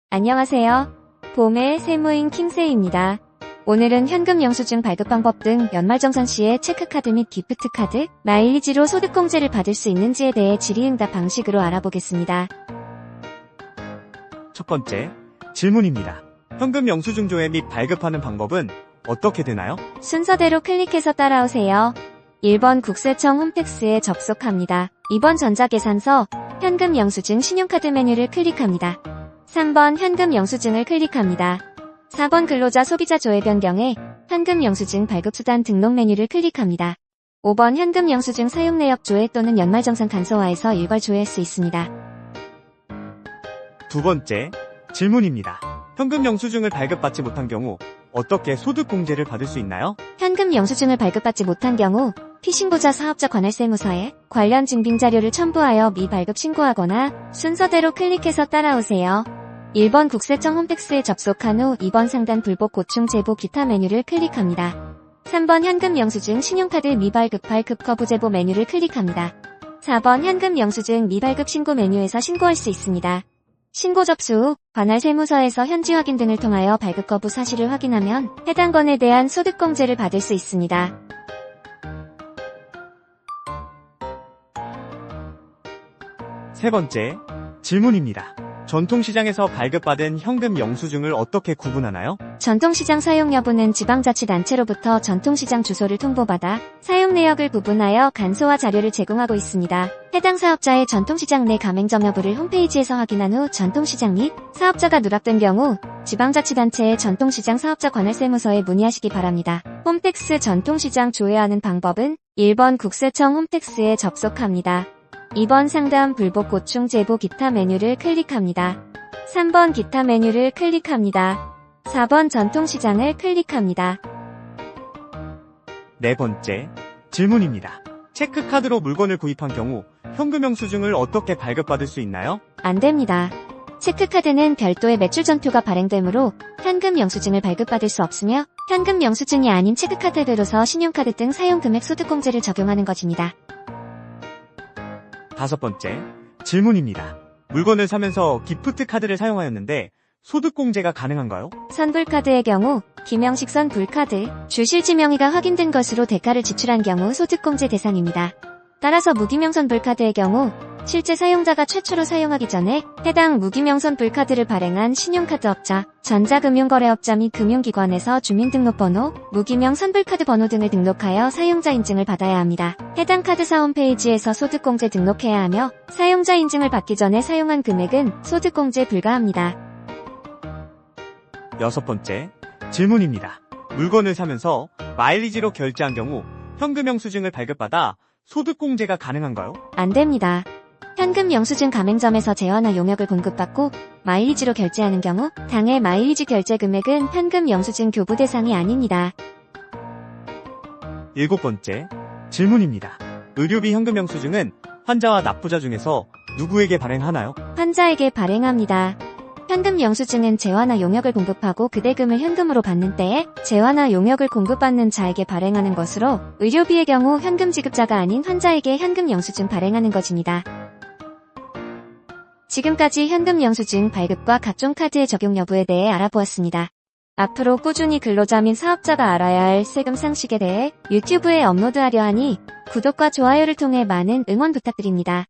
안녕하세요. 봄의 세무인 킹세이입니다. 오늘은 현금 영수증 발급 방법 등 연말정산 시에 체크카드 및 기프트카드, 마일리지로 소득공제를 받을 수 있는지에 대해 질의응답 방식으로 알아보겠습니다. 첫 번째, 질문입니다. 현금 영수증 조회 및 발급하는 방법은 어떻게 되나요? 순서대로 클릭해서 따라오세요. 1번 국세청 홈택스에 접속합니다. 2번 전자계산서, 현금 영수증 신용카드 메뉴를 클릭합니다. 3번 현금 영수증을 클릭합니다. 4번 근로자 소비자 조회 변경에 현금 영수증 발급수단 등록 메뉴를 클릭합니다. 5번 현금 영수증 사용 내역 조회 또는 연말정산 간소화에서 일괄 조회할 수 있습니다. 두 번째, 질문입니다. 현금 영수증을 발급받지 못한 경우 어떻게 소득공제를 받을 수 있나요? 현금 영수증을 발급받지 못한 경우 피신고자 사업자 관할세무서에 관련 증빙자료를 첨부하여 미발급 신고하거나 순서대로 클릭해서 따라오세요. 1번 국세청 홈택스에 접속한 후 2번 상단 불복 고충 제보 기타 메뉴를 클릭합니다. 3번 현금 영수증 신용카드 미발급할 급거부 제보 메뉴를 클릭합니다. 4번 현금 영수증 미발급 신고 메뉴에서 신고할 수 있습니다. 신고 접수 후 관할 세무서에서 현지 확인 등을 통하여 발급 거부 사실을 확인하면 해당 건에 대한 소득공제를 받을 수 있습니다. 세 번째, 질문입니다. 전통시장에서 발급받은 현금 영수증을 어떻게 구분하나요? 전통시장 사용 여부는 지방자치단체로부터 전통시장 주소를 통보받아 사용 내역을 구분하여 간소화 자료를 제공하고 있습니다. 해당 사업자의 전통시장 내 가맹점 여부를 홈페이지에서 확인한 후 전통시장 및 사업자가 누락된 경우 지방자치단체의 전통시장 사업자 관할세무서에 문의하시기 바랍니다. 홈택스 전통시장 조회하는 방법은 1번 국세청 홈택스에 접속합니다. 2번 상단 불복 고충 제보 기타 메뉴를 클릭합니다. 3번 기타 메뉴를 클릭합니다. 4번 전통시장을 클릭합니다. 네 번째, 질문입니다. 체크카드로 물건을 구입한 경우 현금 영수증을 어떻게 발급받을 수 있나요? 안 됩니다. 체크카드는 별도의 매출 전표가 발행되므로 현금 영수증을 발급받을 수 없으며 현금 영수증이 아닌 체크카드로서 신용카드 등 사용금액 소득공제를 적용하는 것입니다. 다섯 번째, 질문입니다. 물건을 사면서 기프트 카드를 사용하였는데 소득공제가 가능한가요? 선불카드의 경우 김영식 선불카드, 주실지명의가 확인된 것으로 대가를 지출한 경우 소득공제 대상입니다. 따라서 무기명 선불카드의 경우 실제 사용자가 최초로 사용하기 전에 해당 무기명 선불카드를 발행한 신용카드업자, 전자금융거래업자 및 금융기관에서 주민등록번호, 무기명 선불카드 번호 등을 등록하여 사용자 인증을 받아야 합니다. 해당 카드사 홈페이지에서 소득공제 등록해야 하며 사용자 인증을 받기 전에 사용한 금액은 소득공제 불가합니다. 여섯 번째, 질문입니다. 물건을 사면서 마일리지로 결제한 경우 현금 영수증을 발급받아 소득공제가 가능한가요? 안 됩니다. 현금 영수증 가맹점에서 재화나 용역을 공급받고 마일리지로 결제하는 경우 당해 마일리지 결제 금액은 현금 영수증 교부 대상이 아닙니다. 일곱 번째, 질문입니다. 의료비 현금 영수증은 환자와 납부자 중에서 누구에게 발행하나요? 환자에게 발행합니다. 현금 영수증은 재화나 용역을 공급하고 그 대금을 현금으로 받는 때에 재화나 용역을 공급받는 자에게 발행하는 것으로 의료비의 경우 현금 지급자가 아닌 환자에게 현금 영수증 발행하는 것입니다. 지금까지 현금 영수증 발급과 각종 카드의 적용 여부에 대해 알아보았습니다. 앞으로 꾸준히 근로자 및 사업자가 알아야 할 세금 상식에 대해 유튜브에 업로드하려 하니 구독과 좋아요를 통해 많은 응원 부탁드립니다.